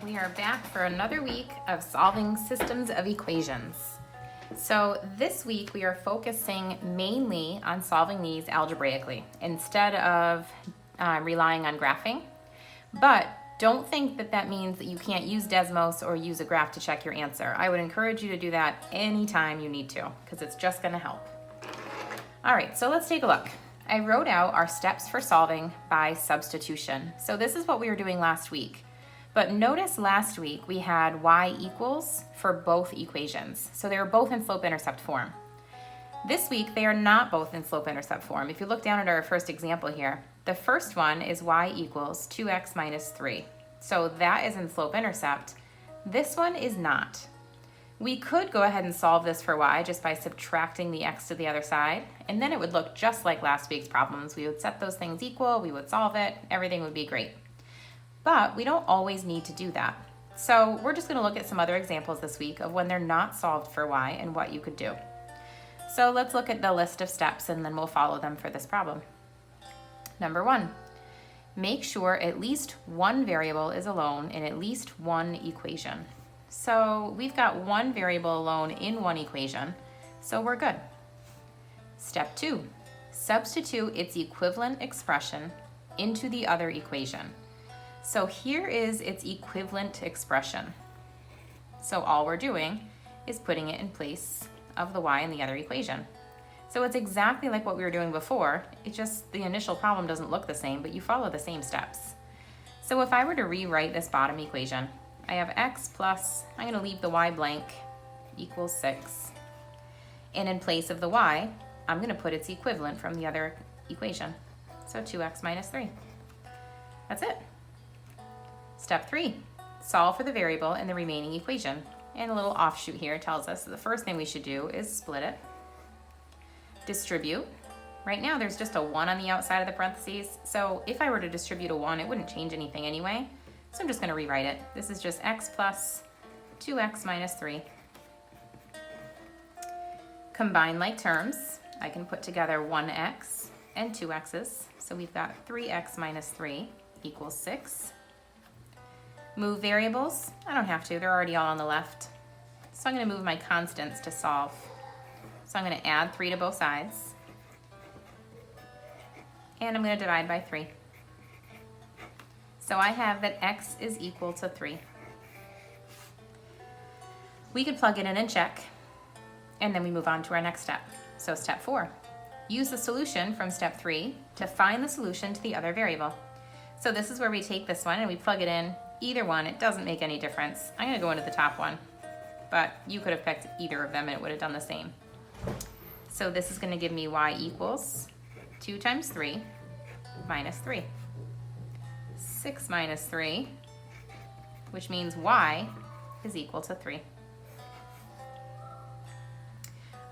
We are back for another week of solving systems of equations. So this week we are focusing mainly on solving these algebraically instead of relying on graphing. But don't think that that means that you can't use Desmos or use a graph to check your answer. I would encourage you to do that anytime you need to, because it's just going to help. All right, so let's take a look. I wrote out our steps for solving by substitution. So this is what we were doing last week. But notice last week we had y equals for both equations. So they were both in slope-intercept form. This week they are not both in slope-intercept form. If you look down at our first example here, the first one is y equals 2x minus 3. So that is in slope-intercept. This one is not. We could go ahead and solve this for y just by subtracting the x to the other side, and then it would look just like last week's problems. We would set those things equal, we would solve it, everything would be great. But we don't always need to do that. So we're just going to look at some other examples this week of when they're not solved for y and what you could do. So let's look at the list of steps and then we'll follow them for this problem. Number 1, make sure at least one variable is alone in at least one equation. So we've got one variable alone in one equation, so we're good. Step 2, substitute its equivalent expression into the other equation. So here is its equivalent expression. So all we're doing is putting it in place of the y in the other equation. So it's exactly like what we were doing before, it's just the initial problem doesn't look the same, but you follow the same steps. So if I were to rewrite this bottom equation, I have x plus, I'm going to leave the y blank, equals 6. And in place of the y, I'm going to put its equivalent from the other equation. So 2x minus 3. That's it. Step 3, solve for the variable in the remaining equation. And a little offshoot here tells us that the first thing we should do is split it. Distribute. Right now there's just a 1 on the outside of the parentheses, so if I were to distribute a 1, it wouldn't change anything anyway. So I'm just going to rewrite it. This is just x plus 2x minus 3. Combine like terms. I can put together 1x and 2x's. So we've got 3x minus 3 equals 6. Move variables. I don't have to, they're already all on the left. So I'm going to move my constants to solve. So I'm going to add 3 to both sides. And I'm going to divide by 3. So I have that x is equal to 3. We could plug it in and check, and then we move on to our next step. So step 4, use the solution from step 3 to find the solution to the other variable. So this is where we take this one and we plug it in. Either one, it doesn't make any difference. I'm going to go into the top one, but you could have picked either of them and it would have done the same. So this is going to give me y equals 2 times 3 minus 3. 6 minus 3, which means y is equal to 3.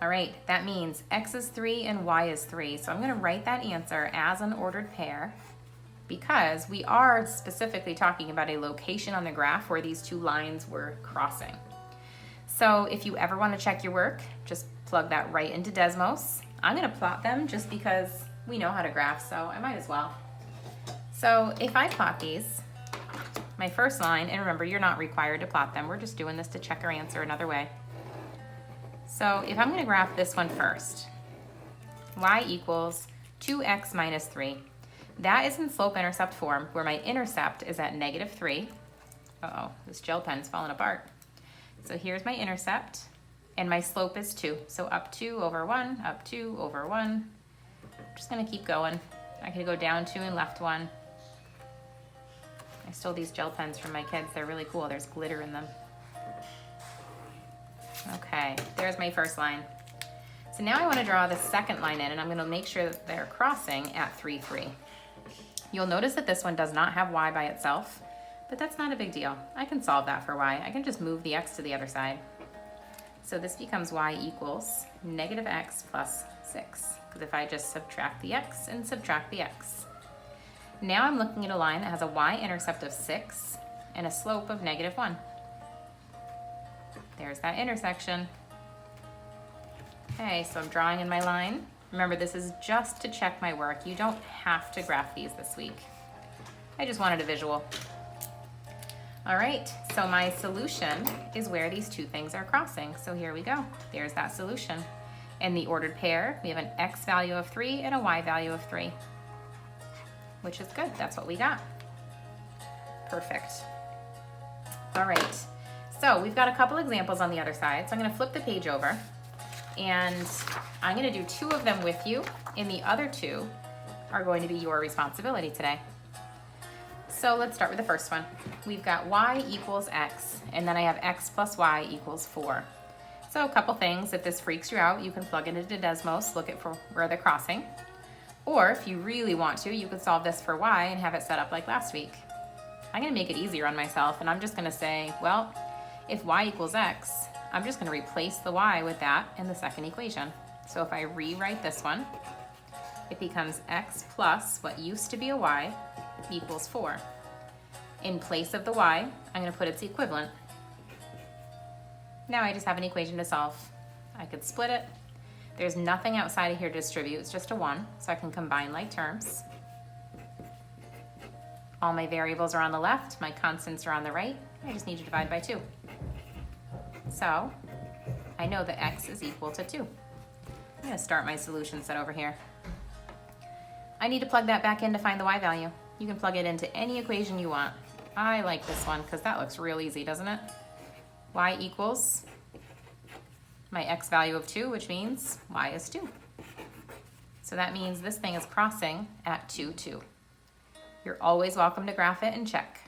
All right, that means x is 3 and y is 3. So I'm going to write that answer as an ordered pair because we are specifically talking about a location on the graph where these two lines were crossing. So if you ever want to check your work, just plug that right into Desmos. I'm going to plot them just because we know how to graph, so I might as well. So if I plot these, my first line, and remember you're not required to plot them, we're just doing this to check our answer another way. So if I'm going to graph this one first, y equals 2x minus 3. That is in slope-intercept form where my intercept is at negative 3. Uh-oh, this gel pen's falling apart. So here's my intercept, and my slope is 2. So up 2 over 1, up 2 over 1. I'm just going to keep going. I could go down 2 and left 1. I stole these gel pens from my kids. They're really cool. There's glitter in them. Okay, there's my first line. So now I want to draw the second line in, and I'm going to make sure that they're crossing at 3, 3. You'll notice that this one does not have y by itself, but that's not a big deal. I can solve that for y. I can just move the x to the other side. So this becomes y equals negative x plus 6, because if I just subtract the x and subtract the x. Now I'm looking at a line that has a y-intercept of 6 and a slope of negative 1. There's that intersection. Okay, so I'm drawing in my line. Remember, this is just to check my work. You don't have to graph these this week. I just wanted a visual. All right, so my solution is where these two things are crossing. So here we go. There's that solution. In the ordered pair, we have an x value of 3 and a y value of 3, which is good. That's what we got. Perfect. All right, so we've got a couple examples on the other side. So I'm gonna flip the page over and I'm gonna do 2 of them with you, and the other 2 are going to be your responsibility today. So let's start with the first one. We've got y equals x, and then I have x plus y equals 4. So a couple things, if this freaks you out, you can plug it into Desmos, look at for where they're crossing. Or if you really want to, you could solve this for y and have it set up like last week. I'm gonna make it easier on myself, and I'm just gonna say, well, if y equals x, I'm just gonna replace the y with that in the second equation. So if I rewrite this one, it becomes x plus what used to be a y equals 4. In place of the y, I'm gonna put its equivalent. Now I just have an equation to solve. I could split it. There's nothing outside of here to distribute, it's just a 1, so I can combine like terms. All my variables are on the left, my constants are on the right. I just need to divide by 2. So I know that x is equal to 2. I'm gonna start my solution set over here. I need to plug that back in to find the y value. You can plug it into any equation you want. I like this one because that looks real easy, doesn't it? Y equals my x value of 2, which means y is 2. So that means this thing is crossing at 2, 2. You're always welcome to graph it and check.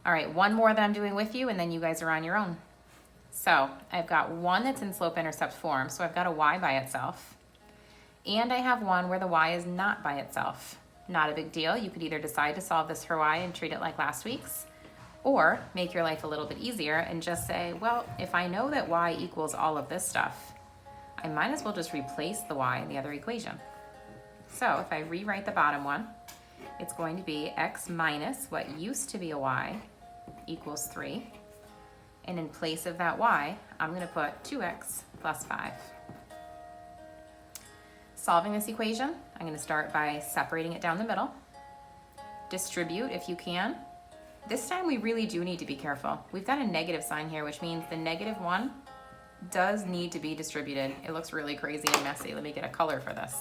All right, one more that I'm doing with you, and then you guys are on your own. So I've got one that's in slope-intercept form, so I've got a y by itself. And I have one where the y is not by itself. Not a big deal. You could either decide to solve this for y and treat it like last week's, or make your life a little bit easier and just say, well, if I know that y equals all of this stuff, I might as well just replace the y in the other equation. So if I rewrite the bottom one, it's going to be x minus what used to be a y equals 3. And in place of that y, I'm going to put 2x plus 5. Solving this equation, I'm going to start by separating it down the middle. Distribute if you can. This time we really do need to be careful. We've got a negative sign here, which means the -1 does need to be distributed. It looks really crazy and messy. Let me get a color for this.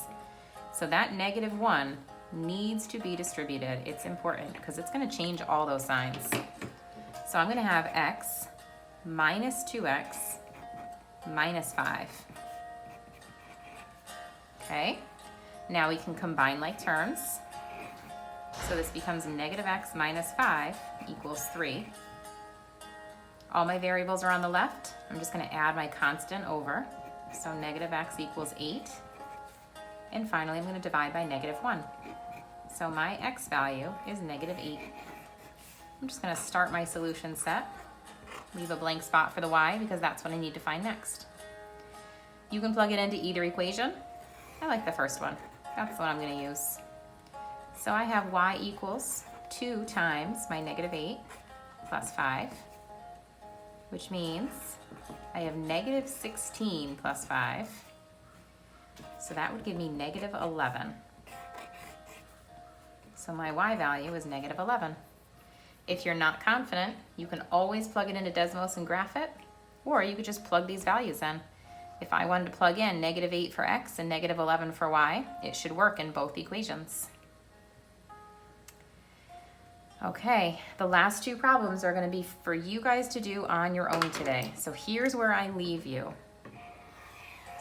So that -1 needs to be distributed. It's important because it's going to change all those signs. So I'm going to have x minus 2x minus 5. Okay, now we can combine like terms. So this becomes -x minus 5 equals 3. All my variables are on the left. I'm just going to add my constant over. So -x equals 8. And finally, I'm going to divide by -1. So my x value is -8. I'm just going to start my solution set. Leave a blank spot for the y because that's what I need to find next. You can plug it into either equation. I like the first one. That's what I'm going to use. So I have y equals 2 times my -8 plus 5, which means I have -16 plus 5. So that would give me -11. So my y value is -11. If you're not confident, you can always plug it into Desmos and graph it, or you could just plug these values in. If I wanted to plug in -8 for x and -11 for y, it should work in both equations. Okay, the last 2 problems are going to be for you guys to do on your own today. So here's where I leave you.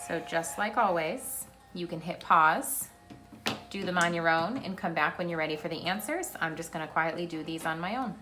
So just like always, you can hit pause, do them on your own, and come back when you're ready for the answers. I'm just going to quietly do these on my own.